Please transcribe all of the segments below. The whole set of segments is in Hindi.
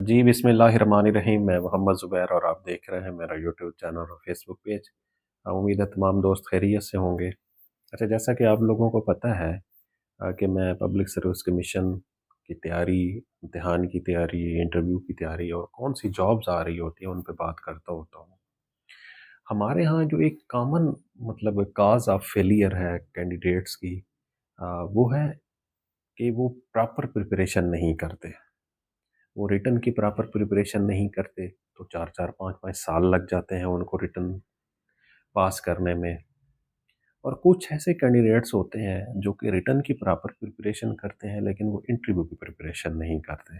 जी, बिस्मिल्लाहिर्रहमानिर्रहीम। मैं मोहम्मद ज़ुबैर और आप देख रहे हैं मेरा यूट्यूब चैनल और फेसबुक पेज। उम्मीद है तमाम दोस्त खैरियत से होंगे। अच्छा, जैसा कि आप लोगों को पता है कि मैं पब्लिक सर्विस कमीशन की तैयारी, इम्तिहान की तैयारी, इंटरव्यू की तैयारी और कौन-सी जॉब्स आ रही होती हैं, उन पे बात करता होता हूँ। हमारे यहाँ जो एक कॉमन मतलब कॉज़ ऑफ फेलियर है कैंडिडेट्स की, वो है कि वो प्रॉपर प्रिपरेशन नहीं करते। वो रिटन की प्रॉपर प्रिपरेशन नहीं करते, तो 4-4 5-5 साल लग जाते हैं उनको रिटन पास करने में। और कुछ ऐसे कैंडिडेट्स होते हैं जो कि रिटन की प्रॉपर प्रिपरेशन करते हैं, लेकिन वो इंटरव्यू की प्रिपरेशन नहीं करते,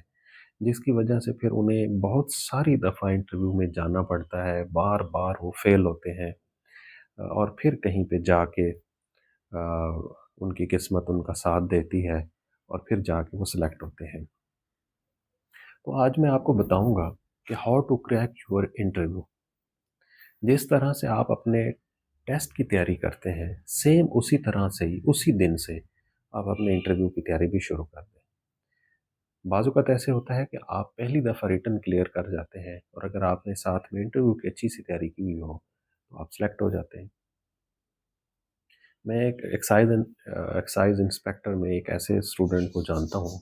जिसकी वजह से फिर उन्हें बहुत सारी दफ़ा इंटरव्यू में जाना पड़ता है, बार-बार वो फेल होते हैं। और फिर कहीं पे जाके उनकी किस्मत उनका साथ देती है और फिर जाके वो सिलेक्ट होते हैं। तो आज मैं आपको बताऊँगा कि how to crack your interview. जिस तरह से आप अपने टेस्ट की तैयारी करते हैं, सेम उसी तरह से ही, उसी दिन से आप अपने इंटरव्यू की तैयारी भी शुरू कर दें। बाज़-औक़ात ऐसे होता है कि आप पहली दफ़ा रिटन क्लियर कर जाते हैं और अगर आपने साथ में इंटरव्यू की अच्छी सी तैयारी की हुई हो, तो आप सेलेक्ट हो जाते हैं। मैं एक एक्साइज़ इंस्पेक्टर में एक ऐसे स्टूडेंट को जानता हूँ,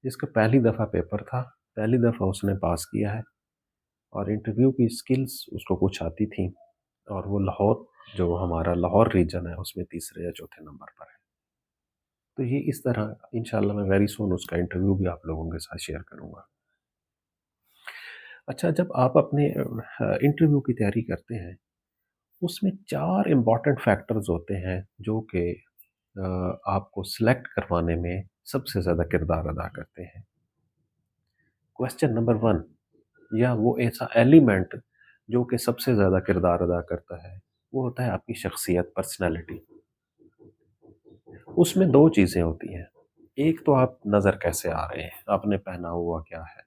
जिसका पहली दफ़ा पेपर था, पहली दफ़ा उसने पास किया है और इंटरव्यू की स्किल्स उसको कुछ आती थी और वो लाहौर, जो हमारा लाहौर रीजन है, उसमें तीसरे या चौथे नंबर पर है। तो ये इस तरह इंशाल्लाह मैं वेरी सून उसका इंटरव्यू भी आप लोगों के साथ शेयर करूँगा। अच्छा, जब आप अपने इंटरव्यू की तैयारी करते हैं, उसमें 4 इम्पोर्टेंट फैक्टर्स होते हैं जो कि आपको सिलेक्ट करवाने में सबसे ज़्यादा किरदार अदा करते हैं। क्वेश्चन नंबर 1, या वो ऐसा एलिमेंट जो कि सबसे ज़्यादा किरदार अदा करता है, वो होता है आपकी शख्सियत, पर्सनैलिटी। उसमें 2 चीज़ें होती हैं। एक तो आप नज़र कैसे आ रहे हैं, आपने पहना हुआ क्या है,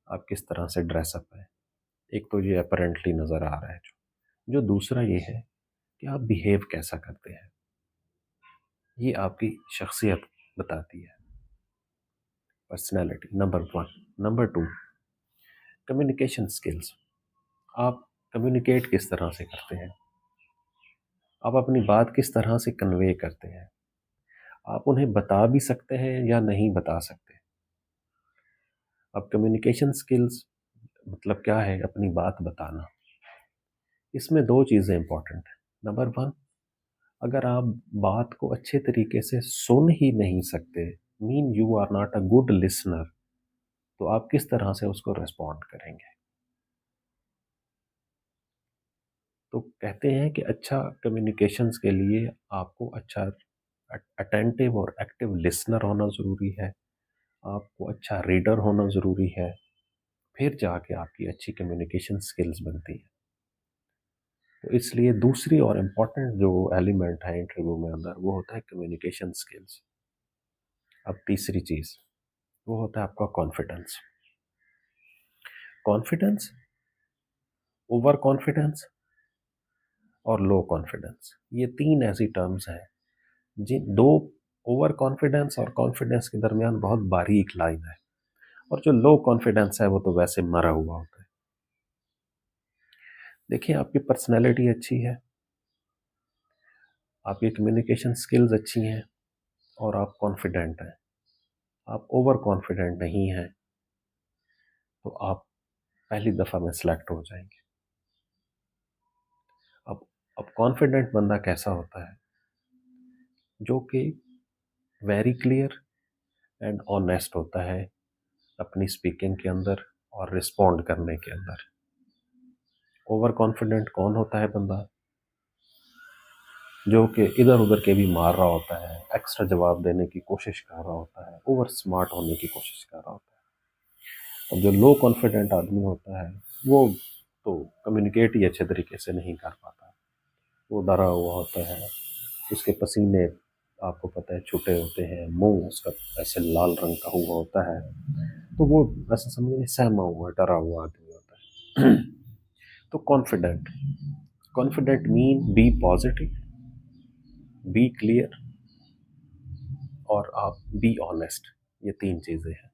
आप किस तरह से ड्रेसअप हैं। एक तो ये अपरेंटली नज़र आ रहा है जो दूसरा ये है कि आप बिहेव कैसा करते हैं। ये आपकी शख्सियत बताती है, personality number 1। Number 2, communication skills. आप कम्युनिकेट किस तरह से करते हैं, आप अपनी बात किस तरह से कन्वे करते हैं, आप उन्हें बता भी सकते हैं या नहीं बता सकते। अब कम्युनिकेशन स्किल्स मतलब क्या है, अपनी बात बताना। इसमें 2 चीज़ें इंपॉर्टेंट हैं। नंबर 1, अगर आप बात को अच्छे तरीके से सुन ही नहीं सकते, mean you are not a good listener, तो आप किस तरह से उसको रिस्पॉन्ड करेंगे। तो कहते हैं कि अच्छा कम्युनिकेशंस के लिए आपको अच्छा अटेंटिव और एक्टिव लिसनर होना ज़रूरी है, आपको अच्छा रीडर होना ज़रूरी है, फिर जाके आपकी अच्छी कम्युनिकेशन स्किल्स बनती हैं। तो इसलिए दूसरी और इम्पोर्टेंट जो एलिमेंट है इंटरव्यू में अंदर, वो होता है कम्युनिकेशन स्किल्स। अब तीसरी चीज़, वो होता है आपका कॉन्फिडेंस। कॉन्फिडेंस, ओवर कॉन्फिडेंस और लो कॉन्फिडेंस, ये 3 ऐसी टर्म्स हैं जिन दो, ओवर कॉन्फिडेंस और कॉन्फिडेंस के दरमियान बहुत बारीक लाइन है, और जो लो कॉन्फिडेंस है वो तो वैसे मरा हुआ होता है। देखिए, आपकी पर्सनैलिटी अच्छी है, आपकी कम्युनिकेशन स्किल्स अच्छी हैं और आप कॉन्फिडेंट हैं, आप ओवर कॉन्फिडेंट नहीं हैं, तो आप पहली दफ़ा में सेलेक्ट हो जाएँगे। अब अब कॉन्फिडेंट बंदा कैसा होता है? जो कि वेरी क्लियर एंड ऑनेस्ट होता है अपनी स्पीकिंग के अंदर और रिस्पॉन्ड करने के अंदर। ओवर कॉन्फिडेंट कौन होता है बंदा? जो कि इधर-उधर के भी मार रहा होता है, एक्स्ट्रा जवाब देने की कोशिश कर रहा होता है, ओवर स्मार्ट होने की कोशिश कर रहा होता है। और जो लो कॉन्फिडेंट आदमी होता है, वो तो कम्युनिकेट ही अच्छे तरीके से नहीं कर पाता। वो डरा हुआ होता है, उसके पसीने आपको पता है छूटे होते हैं, मुँह उसका ऐसे लाल रंग का हुआ होता है, तो वो ऐसा समझिए सहमा हुआ, डरा हुआ आदमी होता है। तो confident, confident mean be positive, be clear और आप बी ऑनेस्ट। ये 3 चीज़ें हैं।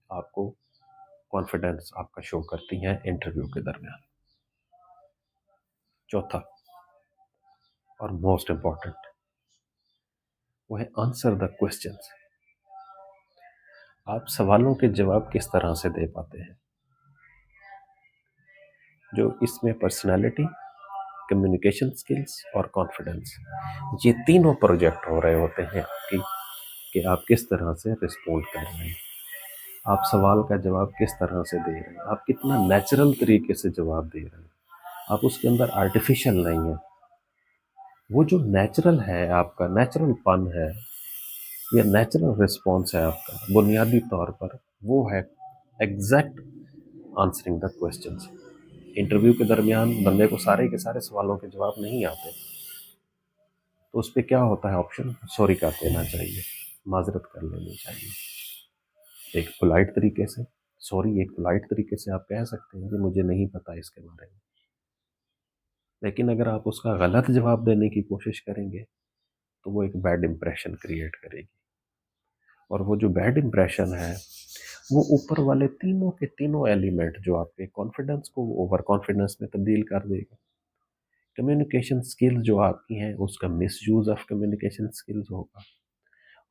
आपको कॉन्फिडेंस आपका शो करती हैं इंटरव्यू के दरमियान। चौथा और मोस्ट इम्पॉर्टेंट, वो है आंसर द क्वेश्चंस। आप सवालों के जवाब किस तरह से दे पाते हैं। जो इसमें पर्सनालिटी, कम्युनिकेशन स्किल्स और कॉन्फिडेंस, ये तीनों प्रोजेक्ट हो रहे होते हैं आपकी, कि आप किस तरह से रिस्पोंड कर रहे हैं, आप सवाल का जवाब किस तरह से दे रहे हैं, आप कितना नेचुरल तरीके से जवाब दे रहे हैं, आप उसके अंदर आर्टिफिशियल नहीं है। वो जो नेचुरल है, आपका नेचुरल पन है या नेचुरल रिस्पॉन्स है आपका, बुनियादी तौर पर वो है exact answering the questions. Interview के दरमियान बंदे को सारे के सारे सवालों के जवाब नहीं आते, तो उस पर क्या होता है ऑप्शन, सॉरी कर देना चाहिए, माजरत कर लेनी चाहिए एक पोलाइट तरीके से। सॉरी एक पोलाइट तरीके से आप कह सकते हैं कि मुझे नहीं पता इसके बारे में। लेकिन अगर आप उसका गलत जवाब देने की कोशिश करेंगे तो वो एक बैड इंप्रेशन क्रिएट करेगी, और वो जो बैड इंप्रेशन है वो ऊपर वाले तीनों के तीनों एलिमेंट जो आपके कॉन्फिडेंस को ओवर कॉन्फिडेंस में तब्दील कर देगा। कम्युनिकेशन स्किल्स जो आपकी हैं उसका मिसयूज ऑफ कम्युनिकेशन स्किल्स होगा,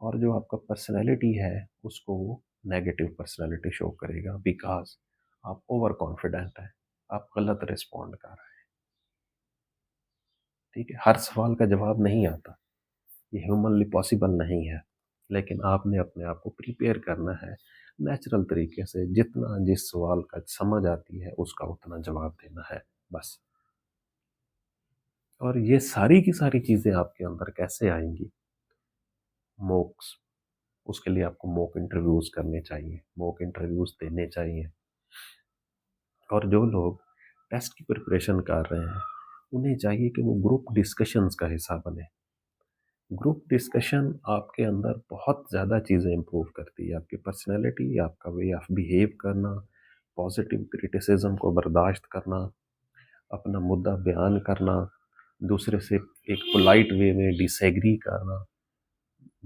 और जो आपका पर्सनैलिटी है उसको वो नेगेटिव पर्सनैलिटी शो करेगा, बिकॉज आप ओवर कॉन्फिडेंट हैं, आप गलत रिस्पॉन्ड कर रहे हैं। ठीक है, हर सवाल का जवाब नहीं आता, ये ह्यूमनली पॉसिबल नहीं है, लेकिन आपने अपने आप को प्रिपेयर करना है नेचुरल तरीके से, जितना जिस सवाल का समझ आती है उसका उतना जवाब देना है बस। और ये सारी की सारी चीज़ें आपके अंदर कैसे आएंगी, मॉक्स, उसके लिए आपको मॉक इंटरव्यूज़ करने चाहिए, मॉक इंटरव्यूज़ देने चाहिए। और जो लोग टेस्ट की प्रिपरेशन कर रहे हैं उन्हें चाहिए कि वो ग्रुप डिस्कशंस का हिस्सा बने। ग्रुप डिस्कशन आपके अंदर बहुत ज़्यादा चीज़ें इम्प्रूव करती है, आपकी पर्सनैलिटी, आपका वे ऑफ बिहेव करना, पॉजिटिव क्रिटिसिज्म को बर्दाश्त करना, अपना मुद्दा बयान करना, दूसरे से एक पोलाइट वे में डिसएग्री करना,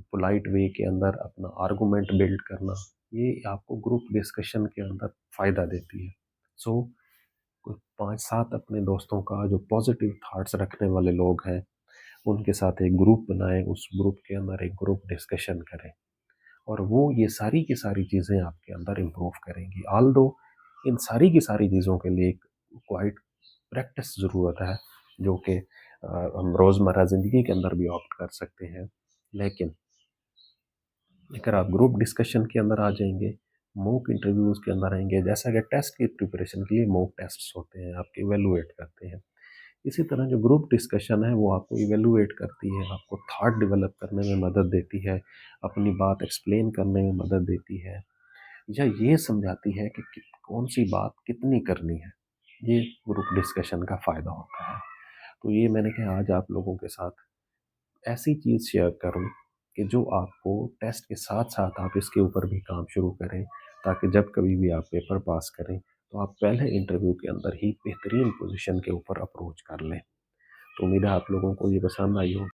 पोलाइट वे के अंदर अपना आर्गूमेंट बिल्ड करना, ये आपको ग्रुप डिस्कशन के अंदर फ़ायदा देती है। सो कोई 5-7 अपने दोस्तों का जो पॉजिटिव थाट्स रखने वाले लोग हैं उनके साथ एक ग्रुप बनाएं, उस ग्रुप के अंदर एक ग्रुप डिस्कशन करें, और वो ये सारी की सारी चीज़ें आपके अंदर इम्प्रूव करेंगी। ऑल दो इन सारी की सारी चीज़ों के लिए एक क्वाइट प्रैक्टिस ज़रूरत है, जो कि हम रोज़मर्रा ज़िंदगी के अंदर भी ऑप्ट कर सकते हैं। लेकिन अगर आप ग्रुप डिस्कशन के अंदर आ जाएंगे, मॉक इंटरव्यूज़ के अंदर आएंगे, जैसा कि टेस्ट की प्रिपरेशन के लिए मॉक टेस्ट्स होते हैं, आपके इवेलुएट करते हैं, इसी तरह जो ग्रुप डिस्कशन है वो आपको इवेलुएट करती है, आपको थॉट डेवलप करने में मदद देती है, अपनी बात एक्सप्लेन करने में मदद देती है, या ये समझाती है कि कौन सी बात कितनी करनी है। ये ग्रुप डिस्कशन का फ़ायदा होता है। तो ये मैंने कहा आज आप लोगों के साथ ऐसी चीज़ शेयर करूं कि जो आपको टेस्ट के साथ साथ आप इसके ऊपर भी काम शुरू करें, ताकि जब कभी भी आप पेपर पास करें तो आप पहले इंटरव्यू के अंदर ही बेहतरीन पोजीशन के ऊपर अप्रोच कर लें। तो उम्मीद है आप लोगों को ये पसंद आई हो।